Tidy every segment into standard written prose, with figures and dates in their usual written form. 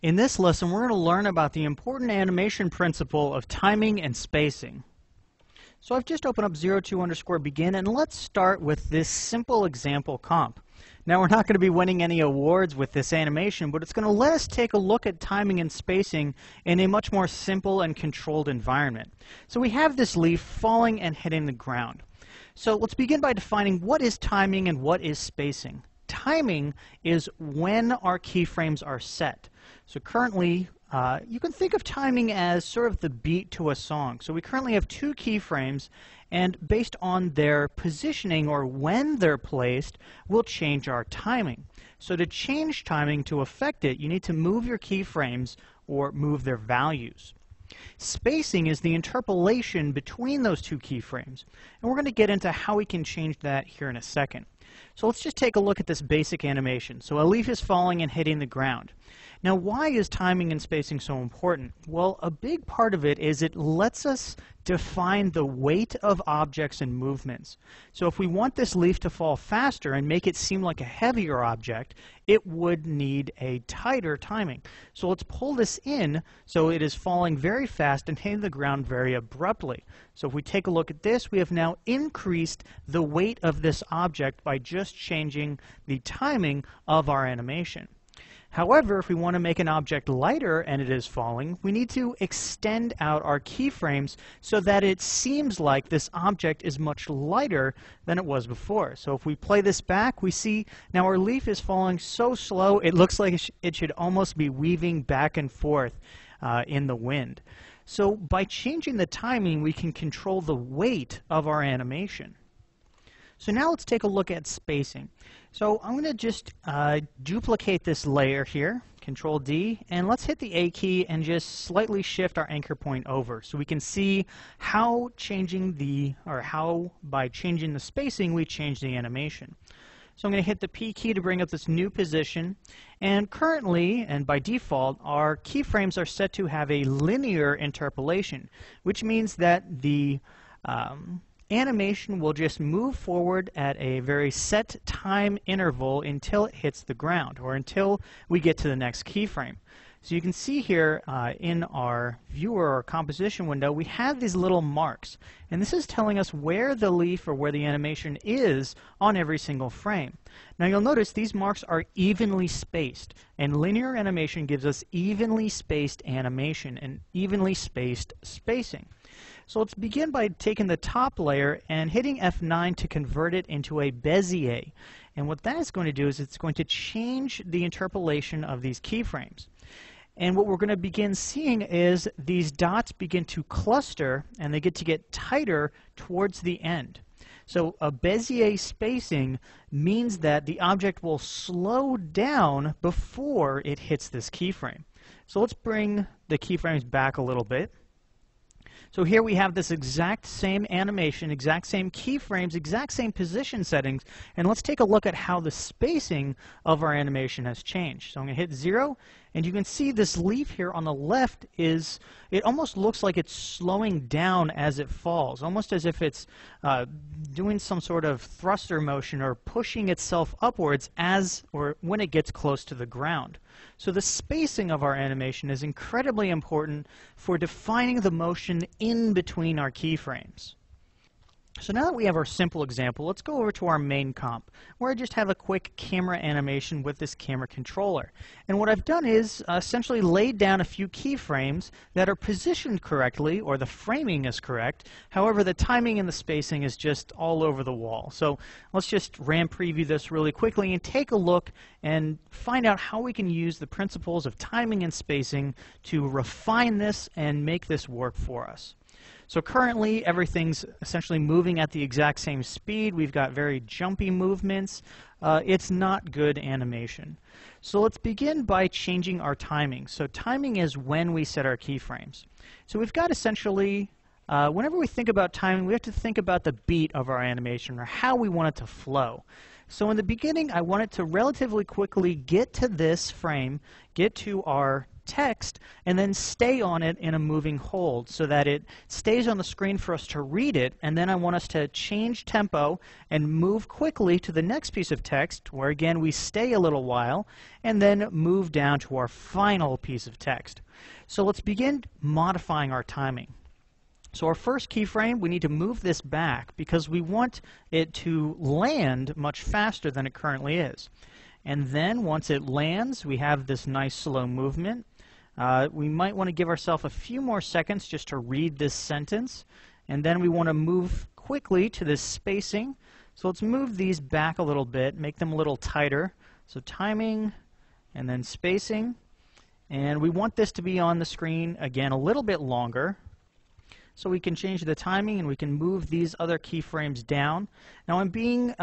In this lesson, we're going to learn about the important animation principle of timing and spacing. So I've just opened up 02_begin, and let's start with this simple example comp. Now, we're not going to be winning any awards with this animation, but it's going to let us take a look at timing and spacing in a much more simple and controlled environment. So we have this leaf falling and hitting the ground. So let's begin by defining what is timing and what is spacing. Timing is when our keyframes are set. So currently, you can think of timing as sort of the beat to a song. So we currently have two keyframes, and based on their positioning or when they're placed, we'll change our timing. So to change timing to affect it, you need to move your keyframes or move their values. Spacing is the interpolation between those two keyframes, and we're going to get into how we can change that here in a second. So let's just take a look at this basic animation. So a leaf is falling and hitting the ground. Now, why is timing and spacing so important? Well, a big part of it is it lets us define the weight of objects and movements. So if we want this leaf to fall faster and make it seem like a heavier object, it would need a tighter timing. So let's pull this in so it is falling very fast and hitting the ground very abruptly. So if we take a look at this, we have now increased the weight of this object by just changing the timing of our animation. However, if we want to make an object lighter and it is falling, we need to extend out our keyframes so that it seems like this object is much lighter than it was before. So if we play this back, we see now our leaf is falling so slow it looks like it should almost be weaving back and forth in the wind. So by changing the timing, we can control the weight of our animation. So now let's take a look at spacing. So I'm going to just duplicate this layer here, Control D, and let's hit the A key and just slightly shift our anchor point over so we can see how by changing the spacing we change the animation. So I'm going to hit the P key to bring up this new position, and currently, and by default, our keyframes are set to have a linear interpolation, which means that the animation will just move forward at a very set time interval until it hits the ground, or until we get to the next keyframe. So you can see here in our viewer or composition window, we have these little marks, and this is telling us where the leaf or where the animation is on every single frame. Now you'll notice these marks are evenly spaced, and linear animation gives us evenly spaced animation and evenly spaced spacing. So let's begin by taking the top layer and hitting F9 to convert it into a Bezier. And what that is going to do is it's going to change the interpolation of these keyframes. And what we're going to begin seeing is these dots begin to cluster, and they get tighter towards the end. So a Bezier spacing means that the object will slow down before it hits this keyframe. So let's bring the keyframes back a little bit. So here we have this exact same animation, exact same keyframes, exact same position settings, and let's take a look at how the spacing of our animation has changed. So I'm going to hit 0, and you can see this leaf here on the left it almost looks like it's slowing down as it falls, almost as if it's doing some sort of thruster motion or pushing itself upwards when it gets close to the ground. So the spacing of our animation is incredibly important for defining the motion in between our keyframes. So now that we have our simple example, let's go over to our main comp, where I just have a quick camera animation with this camera controller. And what I've done is essentially laid down a few keyframes that are positioned correctly, or the framing is correct. However, the timing and the spacing is just all over the wall. So let's just RAM preview this really quickly and take a look and find out how we can use the principles of timing and spacing to refine this and make this work for us. So currently, everything's essentially moving at the exact same speed. We've got very jumpy movements. It's not good animation. So let's begin by changing our timing. So timing is when we set our keyframes. So we've got essentially, whenever we think about timing, we have to think about the beat of our animation, or how we want it to flow. So in the beginning, I want it to relatively quickly get to this frame, get to our text and then stay on it in a moving hold so that it stays on the screen for us to read it, and then I want us to change tempo and move quickly to the next piece of text where again we stay a little while and then move down to our final piece of text. So let's begin modifying our timing. So our first keyframe, we need to move this back because we want it to land much faster than it currently is. And then once it lands, we have this nice slow movement. We might want to give ourselves a few more seconds just to read this sentence. And then we want to move quickly to this spacing. So let's move these back a little bit, make them a little tighter. So timing and then spacing. And we want this to be on the screen, again, a little bit longer. So we can change the timing and we can move these other keyframes down. Now I'm being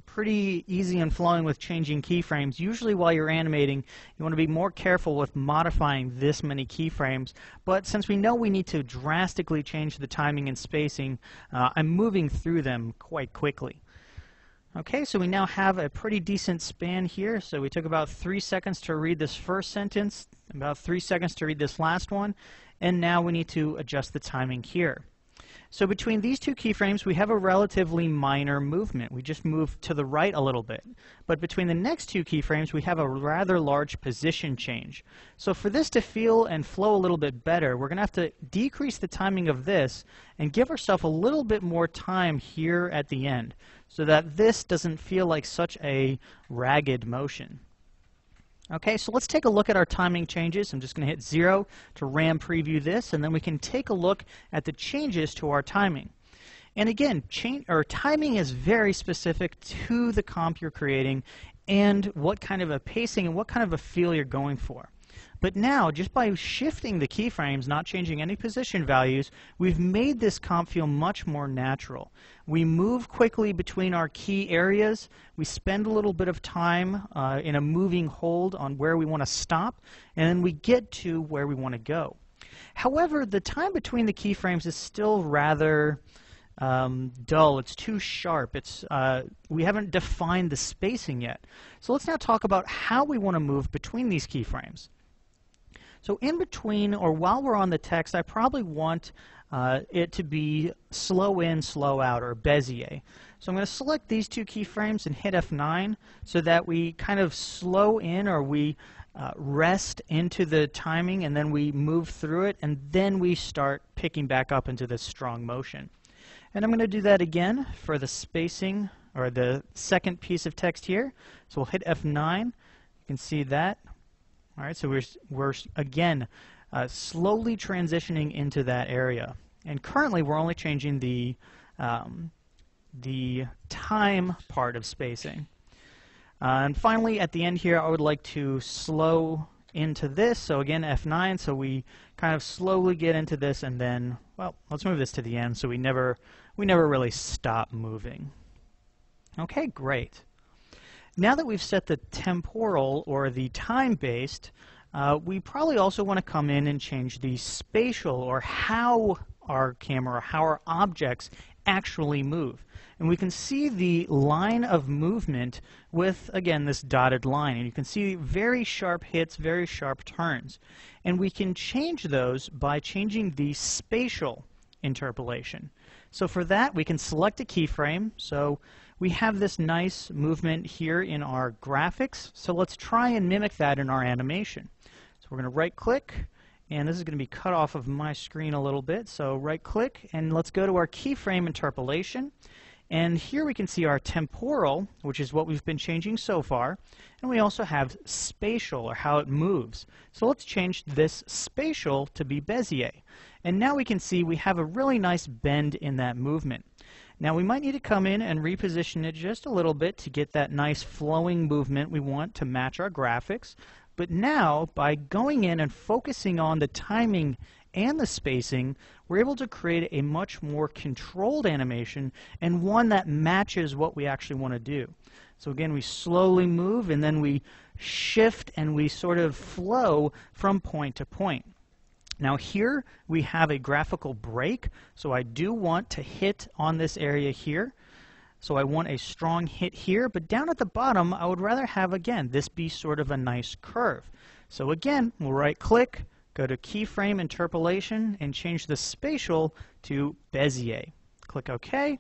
pretty easy and flowing with changing keyframes. Usually while you're animating, you want to be more careful with modifying this many keyframes. But since we know we need to drastically change the timing and spacing, I'm moving through them quite quickly. Okay, so we now have a pretty decent span here. So we took about 3 seconds to read this first sentence, about 3 seconds to read this last one, and now we need to adjust the timing here. So between these two keyframes, we have a relatively minor movement. We just move to the right a little bit. But between the next two keyframes, we have a rather large position change. So for this to feel and flow a little bit better, we're going to have to decrease the timing of this and give ourselves a little bit more time here at the end so that this doesn't feel like such a ragged motion. Okay, so let's take a look at our timing changes. I'm just going to hit 0 to RAM preview this, and then we can take a look at the changes to our timing. And again, timing is very specific to the comp you're creating and what kind of a pacing and what kind of a feel you're going for. But now, just by shifting the keyframes, not changing any position values, we've made this comp feel much more natural. We move quickly between our key areas. We spend a little bit of time in a moving hold on where we want to stop, and then we get to where we want to go. However, the time between the keyframes is still rather dull. It's too sharp. We haven't defined the spacing yet. So let's now talk about how we want to move between these keyframes. So in between, or while we're on the text, I probably want it to be slow in, slow out, or Bezier. So I'm going to select these two keyframes and hit F9 so that we kind of slow in, or we rest into the timing, and then we move through it, and then we start picking back up into this strong motion. And I'm going to do that again for the spacing, or the second piece of text here. So we'll hit F9. You can see that. All right, so we're again slowly transitioning into that area. And currently we're only changing the time part of spacing. And finally, at the end here, I would like to slow into this. So again, F9, so we kind of slowly get into this, and then, well, let's move this to the end so we never really stop moving. Okay, great. Now that we've set the temporal, or the time-based, we probably also want to come in and change the spatial, or how our camera, how our objects actually move. And we can see the line of movement with, again, this dotted line. And you can see very sharp hits, very sharp turns. And we can change those by changing the spatial interpolation. So for that, we can select a keyframe. So we have this nice movement here in our graphics. So let's try and mimic that in our animation. So we're going to right-click, and this is going to be cut off of my screen a little bit. So right-click, and let's go to our keyframe interpolation. And here we can see our temporal, which is what we've been changing so far. And we also have spatial, or how it moves. So let's change this spatial to be Bezier. And now we can see we have a really nice bend in that movement. Now we might need to come in and reposition it just a little bit to get that nice flowing movement we want to match our graphics. But now, by going in and focusing on the timing and the spacing, we're able to create a much more controlled animation, and one that matches what we actually want to do. So again, we slowly move, and then we shift, and we sort of flow from point to point. Now here we have a graphical break, so I do want to hit on this area here. So I want a strong hit here, but down at the bottom, I would rather have, again, this be sort of a nice curve. So again, we'll right-click, go to Keyframe Interpolation, and change the spatial to Bezier. Click OK.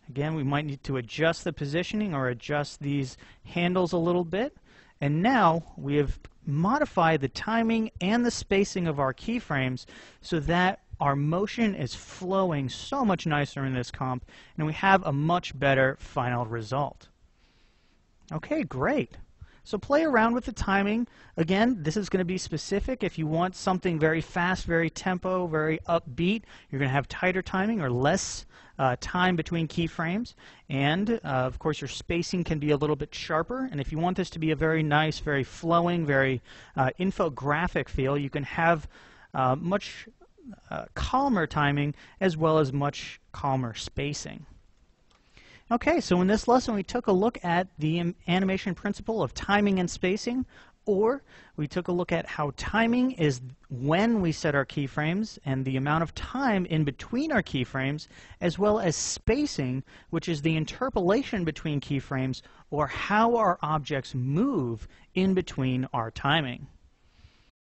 Again, we might need to adjust the positioning or adjust these handles a little bit. And now we have modified the timing and the spacing of our keyframes so that our motion is flowing so much nicer in this comp, and we have a much better final result. Okay, great. So play around with the timing. Again, this is going to be specific. If you want something very fast, very tempo, very upbeat, you're going to have tighter timing or less time between keyframes. And, of course, your spacing can be a little bit sharper. And if you want this to be a very nice, very flowing, very infographic feel, you can have much calmer timing as well as much calmer spacing. Okay, so in this lesson we took a look at the animation principle of timing and spacing, or we took a look at how timing is when we set our keyframes and the amount of time in between our keyframes, as well as spacing, which is the interpolation between keyframes or how our objects move in between our timing.